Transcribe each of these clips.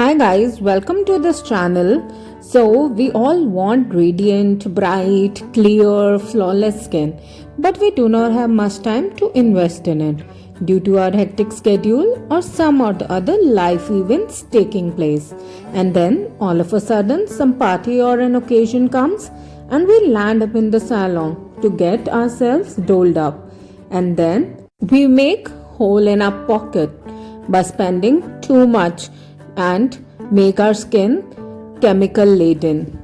Hi guys, welcome to this channel. So we all want radiant, bright, clear, flawless skin, but we do not have much time to invest in it due to our hectic schedule or some or the other life events taking place. And then all of a sudden some party or an occasion comes and we land up in the salon to get ourselves dolled up. And then we make hole in our pocket by spending too much and make our skin chemical laden.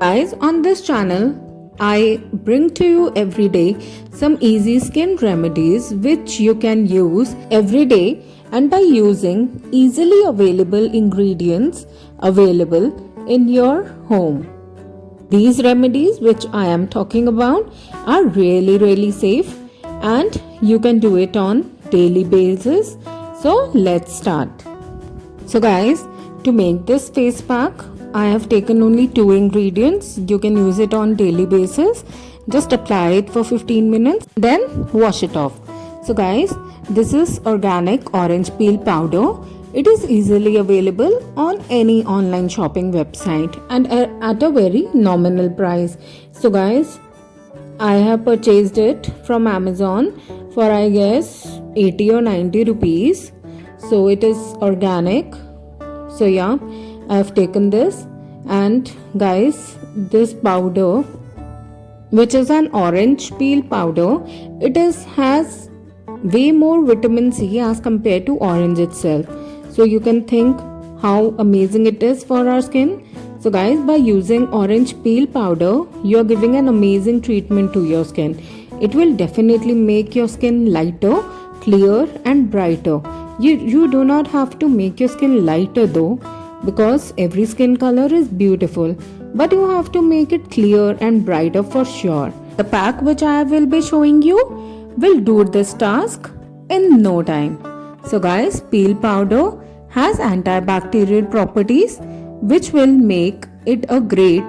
Guys, on this channel I bring to you every day some easy skin remedies which you can use every day, and by using easily available ingredients available in your home. These remedies which I am talking about are really safe and you can do it on daily basis. So let's start. So guys, to make this face pack, I have taken only 2 ingredients. You can use it on daily basis. Just apply it for 15 minutes, then wash it off. So guys, this is organic orange peel powder. It is easily available on any online shopping website and at a very nominal price. So guys, I have purchased it from Amazon for I guess 80 or 90 rupees. So it is organic. So yeah, I have taken this, and guys, this powder, which is an orange peel powder, has way more vitamin C as compared to orange itself. So you can think how amazing it is for our skin. So guys, by using orange peel powder, you are giving an amazing treatment to your skin. It will definitely make your skin lighter, clear and brighter. You do not have to make your skin lighter though, because every skin color is beautiful, but you have to make it clear and brighter for sure. The pack which I will be showing you will do this task in no time. So guys, peel powder has antibacterial properties which will make it a great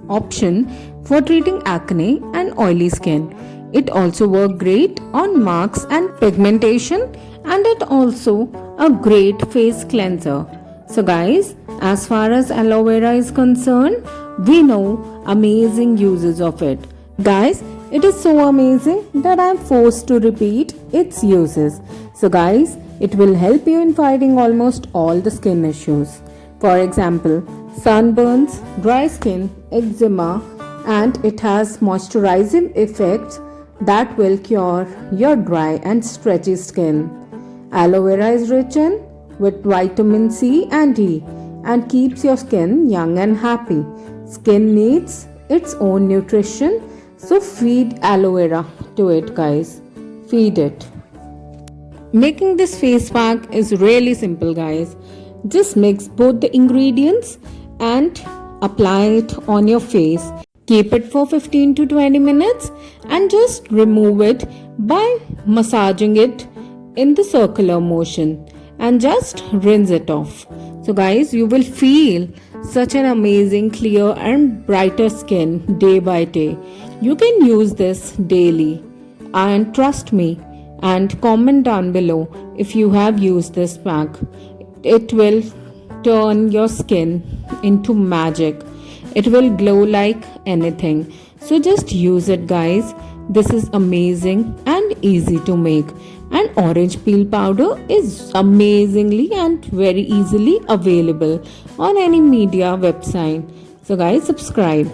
option for treating acne and oily skin. It also works great on marks and pigmentation, and it also a great face cleanser. So guys, as far as aloe vera is concerned, we know amazing uses of it. Guys, it is so amazing that I am forced to repeat its uses. So guys, it will help you in fighting almost all the skin issues. For example, sunburns, dry skin, eczema, and it has moisturizing effects that will cure your dry and stretchy skin. Aloe vera is rich in with vitamin C and E and keeps your skin young and happy. Skin needs its own nutrition, so feed aloe vera to it guys. Feed it. Making this face pack is really simple guys. Just mix both the ingredients and apply it on your face. Keep it for 15 to 20 minutes and just remove it by massaging it in the circular motion and just rinse it off. So guys, you will feel such an amazing clear and brighter skin day by day. You can use this daily, and trust me, and comment down below if you have used this pack. It will turn your skin into magic. It will glow like anything. So just use it guys. This is amazing and easy to make. And orange peel powder is amazingly and very easily available on any media website. So guys, subscribe.